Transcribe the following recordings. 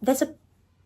There's a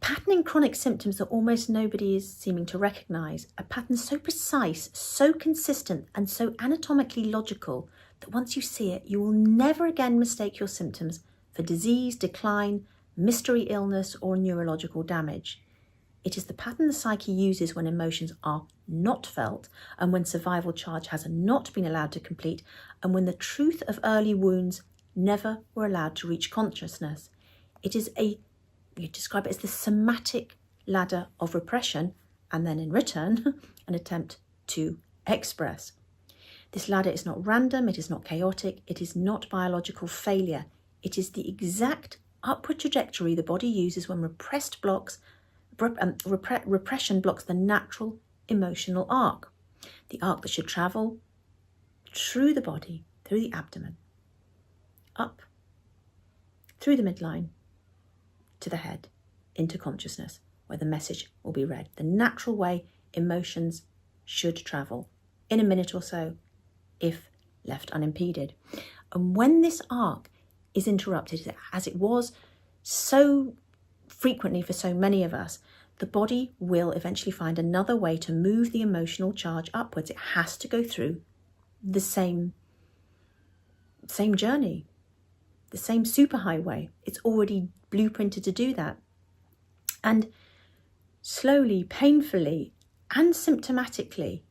pattern in chronic symptoms that almost nobody is seeming to recognise, a pattern so precise, so consistent and so anatomically logical that once you see it, you will never again mistake your symptoms for disease, decline, mystery illness or neurological damage. It is the pattern the psyche uses when emotions are not felt and when survival charge has not been allowed to complete and when the truth of early wounds never were allowed to reach consciousness. It is you describe it as the somatic ladder of repression and then in return, an attempt to express. This ladder is not random, it is not chaotic, it is not biological failure. It is the exact upward trajectory the body uses when repression blocks the natural emotional arc. The arc that should travel through the body, through the abdomen, up, through the midline, to the head, into consciousness, where the message will be read. The natural way emotions should travel in a minute or so, if left unimpeded. And when this arc is interrupted, as it was so frequently for so many of us, the body will eventually find another way to move the emotional charge upwards. It has to go through the same journey, the same superhighway. It's already blueprinted to do that. And slowly, painfully, and symptomatically,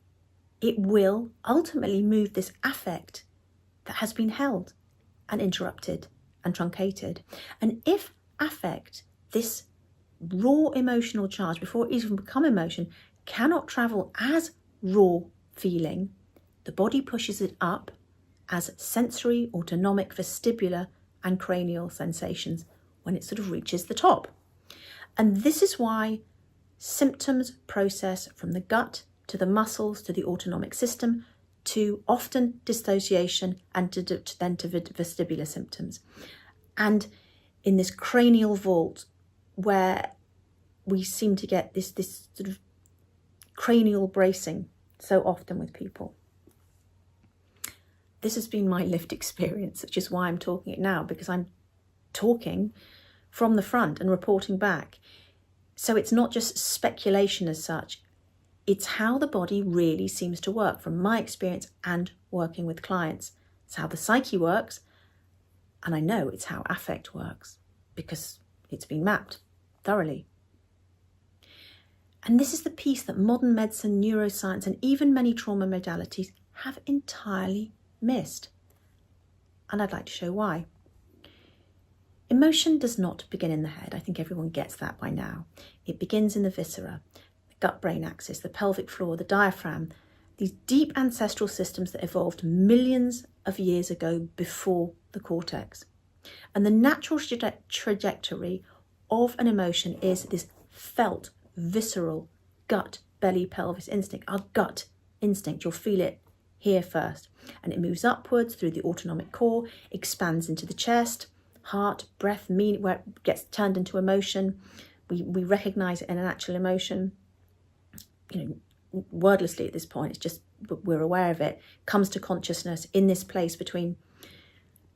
it will ultimately move this affect that has been held and interrupted and truncated. And if affect, this raw emotional charge, before it even become emotion, cannot travel as raw feeling, the body pushes it up as sensory, autonomic, vestibular and cranial sensations when it sort of reaches the top. And this is why symptoms process from the gut to the muscles to the autonomic system to often dissociation and then to vestibular symptoms. And in this cranial vault where we seem to get this sort of cranial bracing so often with people. This has been my lived experience, which is why I'm talking it now, because I'm talking from the front and reporting back. So it's not just speculation as such, it's how the body really seems to work from my experience and working with clients. It's how the psyche works, and I know it's how affect works because it's been mapped thoroughly. And this is the piece that modern medicine, neuroscience, and even many trauma modalities have entirely missed. And I'd like to show why. Emotion does not begin in the head. I think everyone gets that by now. It begins in the viscera, the gut-brain axis, the pelvic floor, the diaphragm, these deep ancestral systems that evolved millions of years ago before the cortex. And the natural trajectory of an emotion is this felt, visceral, gut, belly, pelvis instinct. Our gut instinct, you'll feel it here first. And it moves upwards through the autonomic core, expands into the chest, heart, breath, meaning, where it gets turned into emotion. We recognize it in an actual emotion, wordlessly at this point. It's just, but we're aware of it. Comes to consciousness in this place between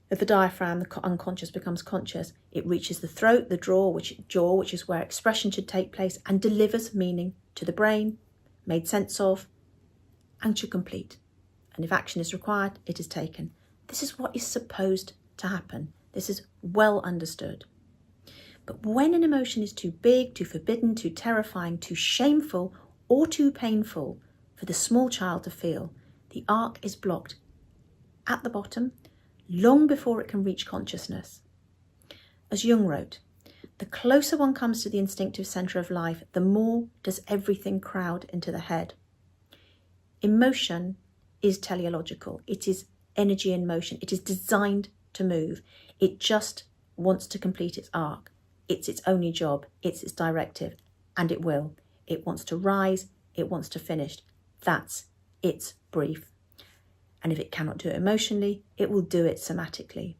the diaphragm, the unconscious becomes conscious. It reaches the throat, the jaw, which is where expression should take place, and delivers meaning to the brain, made sense of, and should complete. And if action is required, it is taken. This is what is supposed to happen. This is well understood. But when an emotion is too big, too forbidden, too terrifying, too shameful, or too painful for the small child to feel, the arc is blocked at the bottom, long before it can reach consciousness. As Jung wrote, the closer one comes to the instinctive centre of life, the more does everything crowd into the head. Emotion is teleological. It is energy in motion. It is designed to move. It just wants to complete its arc. It's its only job. It's its directive, and it will. It wants to rise. It wants to finish. That's its brief. And if it cannot do it emotionally, it will do it somatically.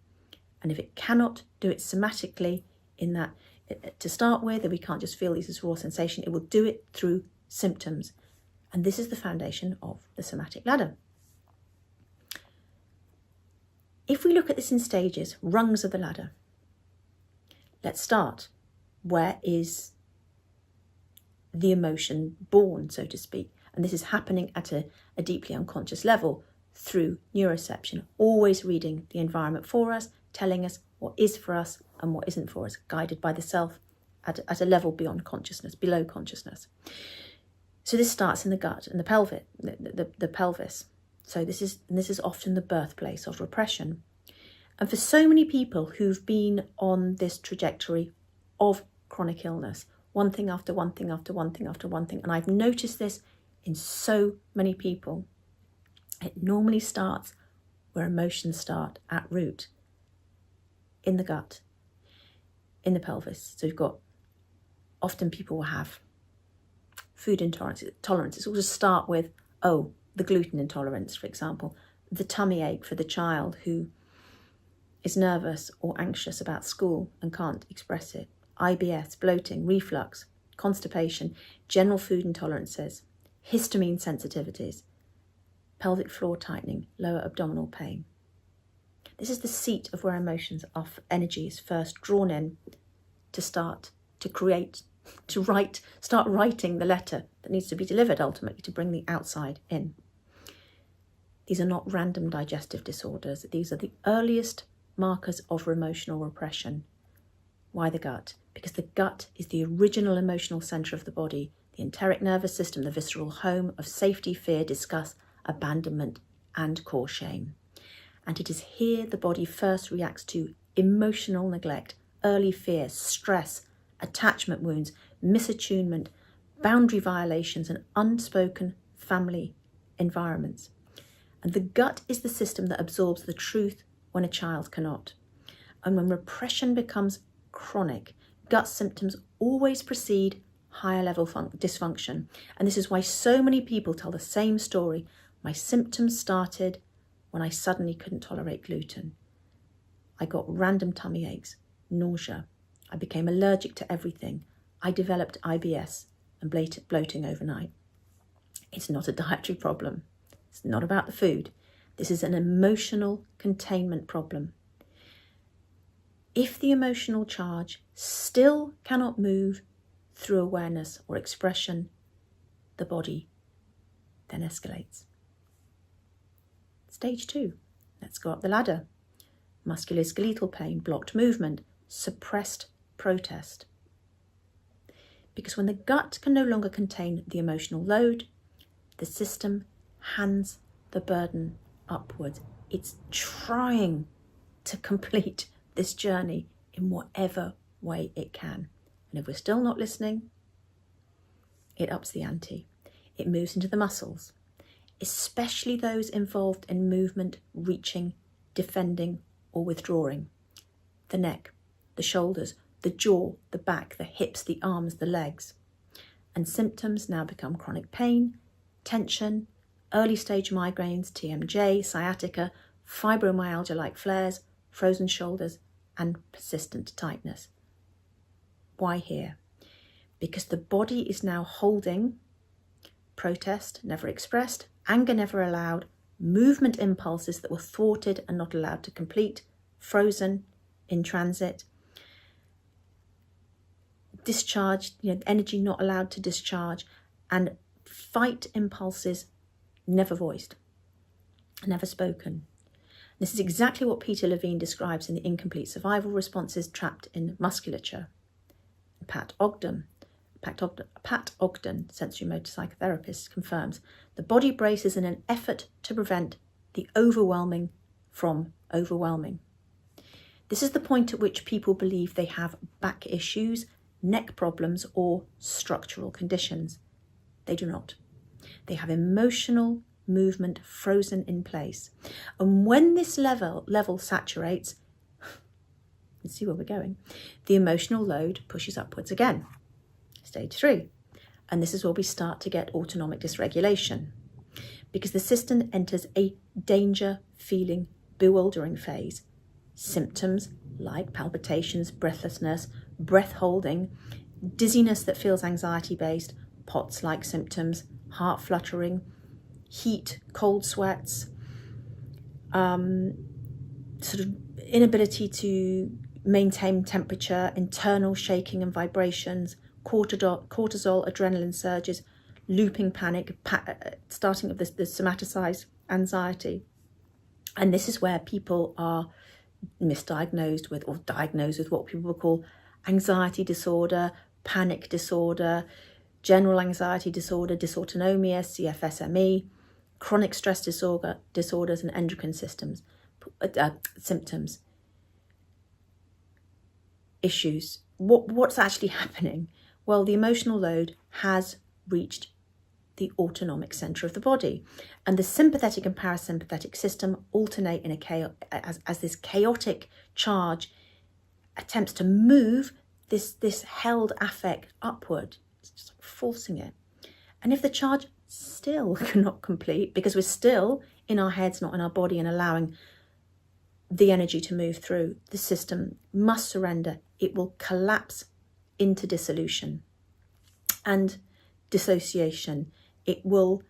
And if it cannot do it somatically, in that, to start with, that we can't just feel these as raw sensation, it will do it through symptoms. And this is the foundation of the somatic ladder. If we look at this in stages, rungs of the ladder, let's start where is the emotion born, so to speak. And this is happening at a deeply unconscious level through neuroception, always reading the environment for us, telling us what is for us and what isn't for us, guided by the self at a level beyond consciousness, below consciousness. So this starts in the gut and the pelvic, the pelvis. So this is often the birthplace of repression. And for so many people who've been on this trajectory of chronic illness, one thing after one thing after one thing after one thing, and I've noticed this in so many people, it normally starts where emotions start, at root, in the gut, in the pelvis. So you've got, often people will have food intolerances. It will just start with, the gluten intolerance, for example, the tummy ache for the child who is nervous or anxious about school and can't express it, IBS, bloating, reflux, constipation, general food intolerances, histamine sensitivities, pelvic floor tightening, lower abdominal pain. This is the seat of where emotions of energy is first drawn in to start to create, start writing the letter that needs to be delivered ultimately to bring the outside in. These are not random digestive disorders. These are the earliest markers of emotional repression. Why the gut? Because the gut is the original emotional centre of the body, the enteric nervous system, the visceral home of safety, fear, disgust, abandonment, and core shame. And it is here the body first reacts to emotional neglect, early fear, stress, attachment wounds, misattunement, boundary violations, and unspoken family environments. And the gut is the system that absorbs the truth when a child cannot. And when repression becomes chronic, gut symptoms always precede higher level dysfunction. And this is why so many people tell the same story. My symptoms started when I suddenly couldn't tolerate gluten. I got random tummy aches, nausea. I became allergic to everything. I developed IBS and bloating overnight. It's not a dietary problem. It's not about the food. This is an emotional containment problem. If the emotional charge still cannot move through awareness or expression, the body then escalates. Stage 2, let's go up the ladder. Musculoskeletal pain, blocked movement, suppressed protest. Because when the gut can no longer contain the emotional load, the system hands the burden upwards. It's trying to complete this journey in whatever way it can. And if we're still not listening, it ups the ante. It moves into the muscles, especially those involved in movement, reaching, defending, or withdrawing. The neck, the shoulders, the jaw, the back, the hips, the arms, the legs. And symptoms now become chronic pain, tension, early stage migraines, TMJ, sciatica, fibromyalgia-like flares, frozen shoulders, and persistent tightness. Why here? Because the body is now holding protest, never expressed, anger never allowed, movement impulses that were thwarted and not allowed to complete, frozen, in transit, discharge, energy not allowed to discharge, and fight impulses never voiced, never spoken. This is exactly what Peter Levine describes in the incomplete survival responses trapped in musculature. Pat Ogden, sensory motor psychotherapist, confirms the body braces in an effort to prevent the overwhelming from overwhelming. This is the point at which people believe they have back issues, neck problems, or structural conditions. They do not. They have emotional movement frozen in place. And when this level saturates, let's see where we're going, the emotional load pushes upwards again. Stage 3. And this is where we start to get autonomic dysregulation, because the system enters a danger feeling bewildering phase. Symptoms like palpitations, breathlessness, breath holding, dizziness that feels anxiety based, POTS-like symptoms, heart fluttering, heat, cold sweats, sort of inability to maintain temperature, internal shaking and vibrations, cortisol, adrenaline surges, looping panic, starting of the somaticized anxiety. And this is where people are misdiagnosed with, or diagnosed with, what people will call anxiety disorder, panic disorder, general anxiety disorder, dysautonomia, CFSME, chronic stress disorders, and endocrine symptoms. Issues. What's actually happening? Well, the emotional load has reached the autonomic center of the body, and the sympathetic and parasympathetic system alternate in as this chaotic charge attempts to move this held affect upward. It's just forcing it. And if the charge still cannot complete, because we're still in our heads, not in our body, and allowing the energy to move through, the system must surrender. It will collapse into dissolution and dissociation. It will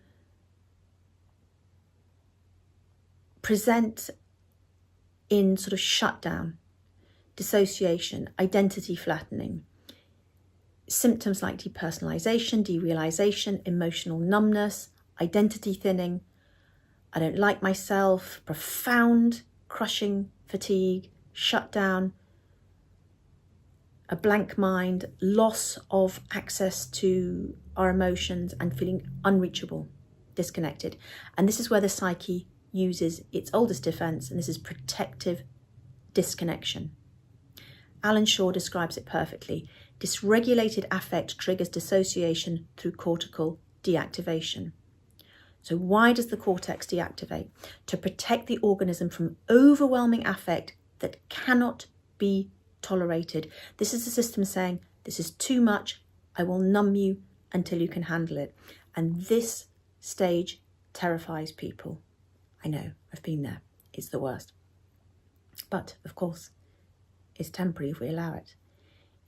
present in sort of shutdown, dissociation, identity flattening, symptoms like depersonalization, derealization, emotional numbness, identity thinning, I don't like myself, profound crushing fatigue, shutdown, a blank mind, loss of access to our emotions, and feeling unreachable, disconnected. And this is where the psyche uses its oldest defense, and this is protective disconnection. Alan Shaw describes it perfectly. Dysregulated affect triggers dissociation through cortical deactivation. So why does the cortex deactivate? To protect the organism from overwhelming affect that cannot be tolerated. This is the system saying, this is too much, I will numb you until you can handle it. And this stage terrifies people. I know, I've been there. It's the worst. But, of course, it's temporary if we allow it.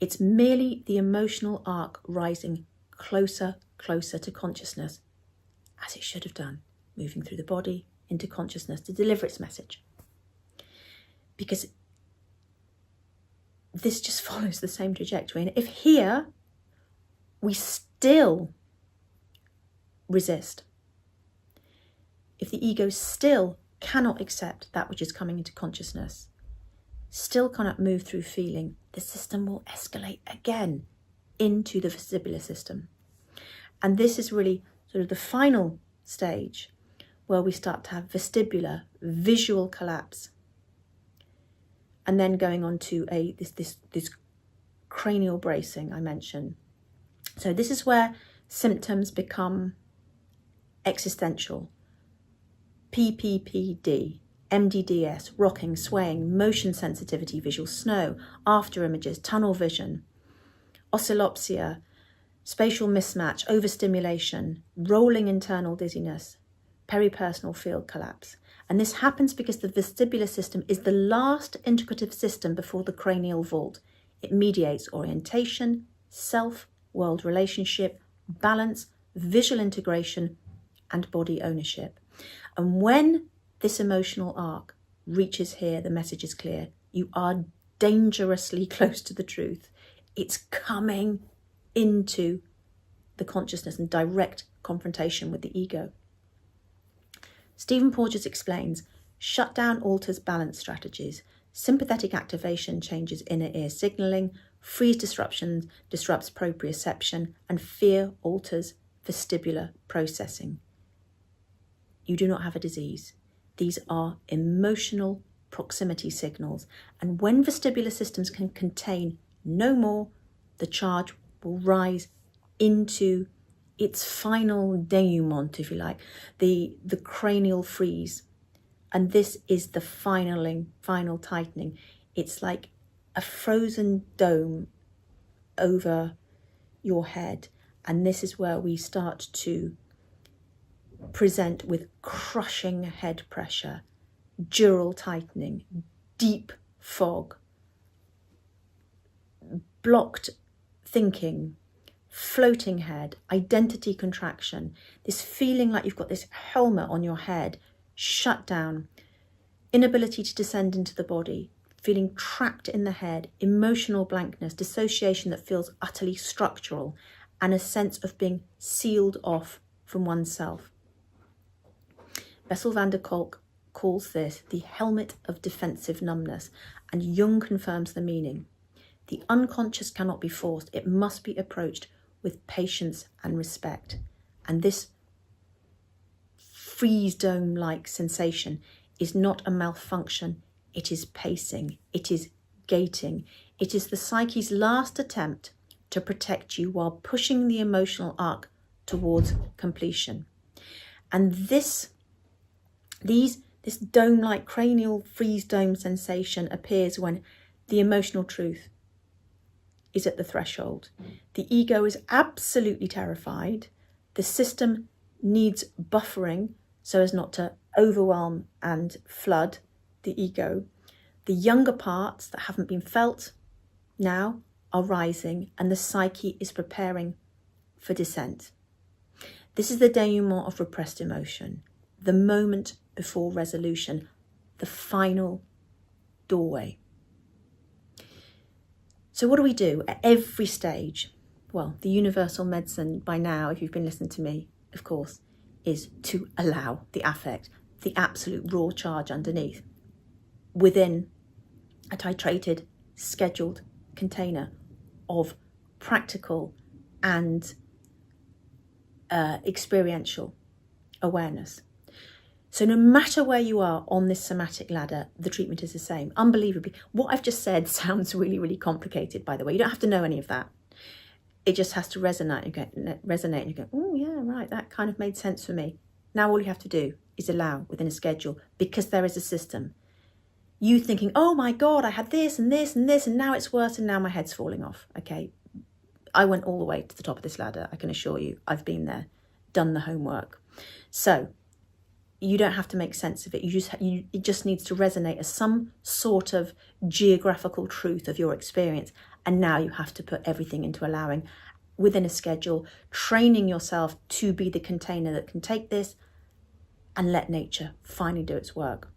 It's merely the emotional arc rising closer to consciousness, as it should have done, moving through the body into consciousness to deliver its message. Because this just follows the same trajectory. And if here we still resist, if the ego still cannot accept that which is coming into consciousness, still cannot move through feeling, the system will escalate again into the vestibular system. And this is really sort of the final stage where we start to have vestibular, visual collapse. And then going on to this cranial bracing I mentioned. So this is where symptoms become existential. PPPD, MDDS, rocking, swaying, motion sensitivity, visual snow, after images, tunnel vision, oscillopsia, spatial mismatch, overstimulation, rolling internal dizziness, peripersonal field collapse. And this happens because the vestibular system is the last integrative system before the cranial vault. It mediates orientation, self, world relationship, balance, visual integration, and body ownership. And when this emotional arc reaches here, the message is clear. You are dangerously close to the truth. It's coming into the consciousness and direct confrontation with the ego. Stephen Porges explains, shutdown alters balance strategies. Sympathetic activation changes inner ear signaling. Freeze disruptions disrupts proprioception, and fear alters vestibular processing. You do not have a disease. These are emotional proximity signals. And when vestibular systems can contain no more, the charge will rise into its final denouement, if you like, the cranial freeze. And this is the final tightening. It's like a frozen dome over your head. And this is where we start to present with crushing head pressure, dural tightening, deep fog, blocked thinking, floating head, identity contraction, this feeling like you've got this helmet on your head, shut down, inability to descend into the body, feeling trapped in the head, emotional blankness, dissociation that feels utterly structural, and a sense of being sealed off from oneself. Bessel van der Kolk calls this the helmet of defensive numbness, and Jung confirms the meaning. The unconscious cannot be forced, it must be approached with patience and respect. And this freeze dome-like sensation is not a malfunction, it is pacing, it is gating, it is the psyche's last attempt to protect you while pushing the emotional arc towards completion. And this dome-like cranial freeze dome sensation appears when the emotional truth is at the threshold. The ego is absolutely terrified. The system needs buffering so as not to overwhelm and flood the ego. The younger parts that haven't been felt now are rising, and the psyche is preparing for descent. This is the denouement of repressed emotion, the moment before resolution, the final doorway. So what do we do at every stage? Well, the universal medicine by now, if you've been listening to me, of course, is to allow the affect, the absolute raw charge underneath, within a titrated, scheduled container of practical and experiential awareness. So no matter where you are on this somatic ladder, the treatment is the same. Unbelievably, what I've just said sounds really, really complicated, by the way. You don't have to know any of that. It just has to resonate. And you go, oh yeah, right, that kind of made sense for me. Now all you have to do is allow within a schedule, because there is a system. You thinking, oh my God, I had this and this and this, and now it's worse, and now my head's falling off. Okay, I went all the way to the top of this ladder. I can assure you, I've been there, done the homework. So you don't have to make sense of it. It just needs to resonate as some sort of geographical truth of your experience. And now you have to put everything into allowing within a schedule, training yourself to be the container that can take this and let nature finally do its work.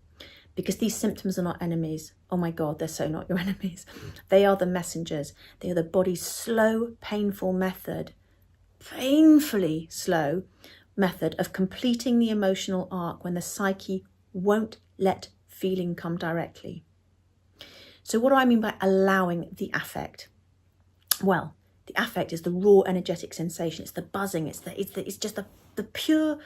Because these symptoms are not enemies. Oh my God, they're so not your enemies. They are the messengers. They are the body's slow, painful method, painfully slow method of completing the emotional arc when the psyche won't let feeling come directly. So what do I mean by allowing the affect? Well, the affect is the raw energetic sensation. It's the buzzing. It's just the pure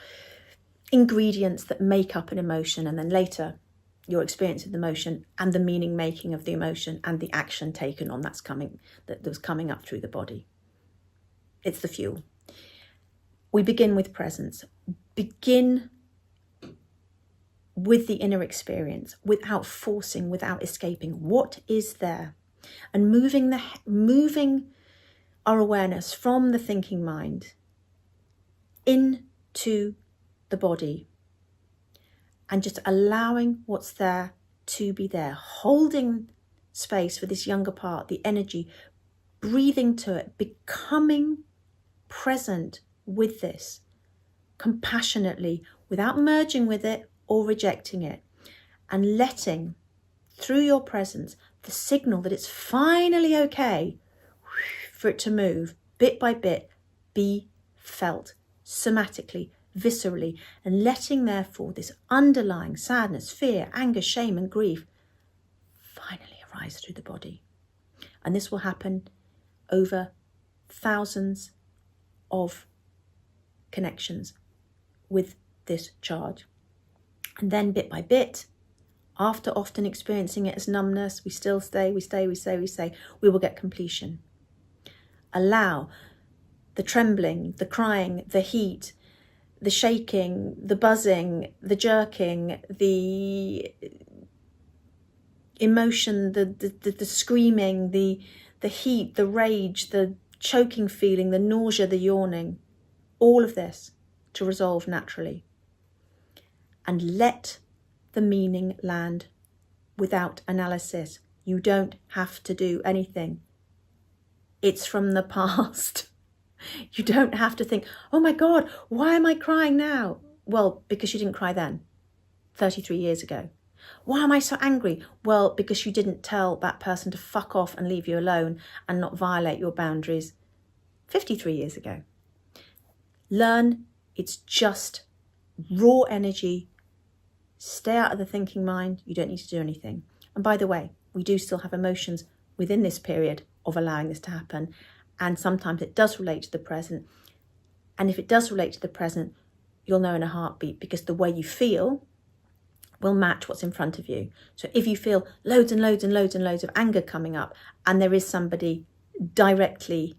ingredients that make up an emotion, and then later your experience of the emotion and the meaning making of the emotion and the action taken on that was coming up through the body. It's the fuel. We begin with presence. Begin with the inner experience, without forcing, without escaping. What is there? And moving our awareness from the thinking mind into the body, and just allowing what's there to be there, holding space for this younger part, the energy, breathing to it, becoming present with this compassionately, without merging with it or rejecting it, and letting through your presence the signal that it's finally okay for it to move bit by bit, be felt somatically, viscerally, and letting therefore this underlying sadness, fear, anger, shame and grief finally arise through the body. And this will happen over thousands of connections with this charge. And then bit by bit, after often experiencing it as numbness, we still stay, we will get completion. Allow the trembling, the crying, the heat, the shaking, the buzzing, the jerking, the emotion, the screaming, the heat, the rage, the choking feeling, the nausea, the yawning, all of this to resolve naturally. And let the meaning land without analysis. You don't have to do anything. It's from the past. You don't have to think, oh my God, why am I crying now? Well, because you didn't cry then, 33 years ago. Why am I so angry? Well, because you didn't tell that person to fuck off and leave you alone and not violate your boundaries 53 years ago. Learn, it's just raw energy. Stay out of the thinking mind. You don't need to do anything. And by the way, we do still have emotions within this period of allowing this to happen. And sometimes it does relate to the present. And if it does relate to the present, you'll know in a heartbeat, because the way you feel will match what's in front of you. So if you feel loads and loads and loads and loads of anger coming up, and there is somebody directly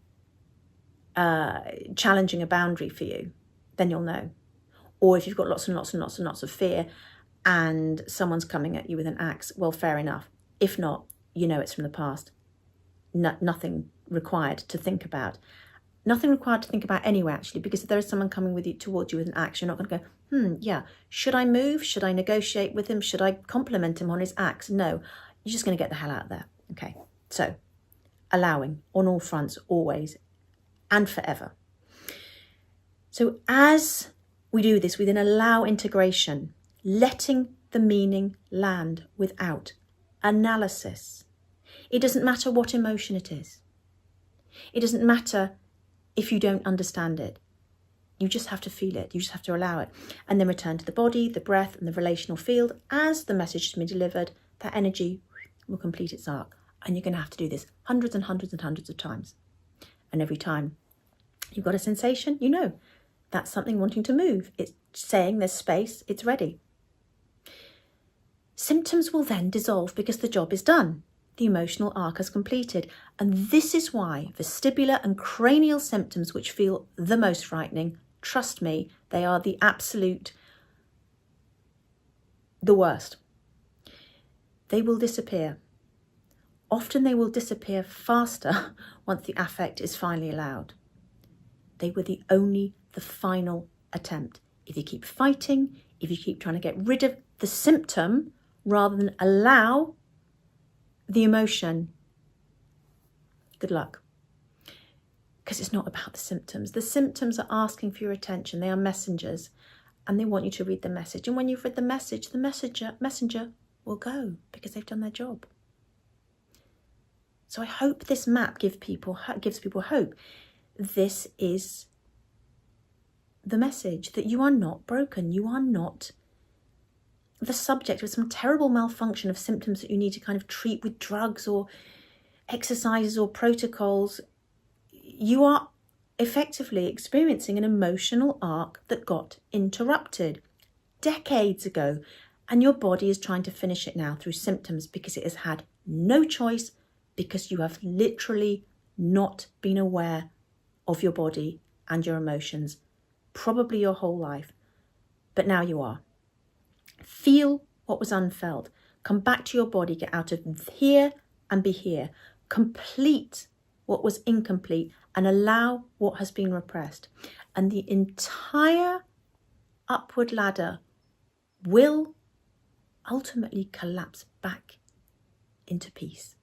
challenging a boundary for you, then you'll know. Or if you've got lots and lots and lots and lots of fear and someone's coming at you with an axe, well, fair enough. If not, you know it's from the past. Nothing required to think about. Nothing required to think about anyway, actually, because if there is someone coming towards you with an axe, you're not going to go, yeah, should I move? Should I negotiate with him? Should I compliment him on his axe? No, you're just going to get the hell out of there. Okay, so allowing on all fronts, always and forever. So as we do this, we then allow integration, letting the meaning land without analysis. It doesn't matter what emotion it is. It doesn't matter if you don't understand it. You just have to feel it. You just have to allow it. And then return to the body, the breath, and the relational field. As the message has been delivered, that energy will complete its arc. And you're going to have to do this hundreds and hundreds and hundreds of times. And every time you've got a sensation, you know, that's something wanting to move. It's saying there's space, it's ready. Symptoms will then dissolve because the job is done. The emotional arc has completed. And this is why vestibular and cranial symptoms, which feel the most frightening, trust me, they are the worst. They will disappear. Often they will disappear faster once the affect is finally allowed. They were the final attempt. If you keep fighting, if you keep trying to get rid of the symptom rather than allow the emotion, good luck. Because it's not about the symptoms. The symptoms are asking for your attention. They are messengers, and they want you to read the message. And when you've read the message, the messenger will go because they've done their job. So I hope this map gives people hope. This is the message that you are not broken. You are not the subject of some terrible malfunction of symptoms that you need to kind of treat with drugs or exercises or protocols. You are effectively experiencing an emotional arc that got interrupted decades ago, and your body is trying to finish it now through symptoms because it has had no choice, because you have literally not been aware of your body and your emotions, probably your whole life, but now you are. Feel what was unfelt. Come back to your body, get out of here and be here. Complete what was incomplete and allow what has been repressed. And the entire upward ladder will ultimately collapse back into peace.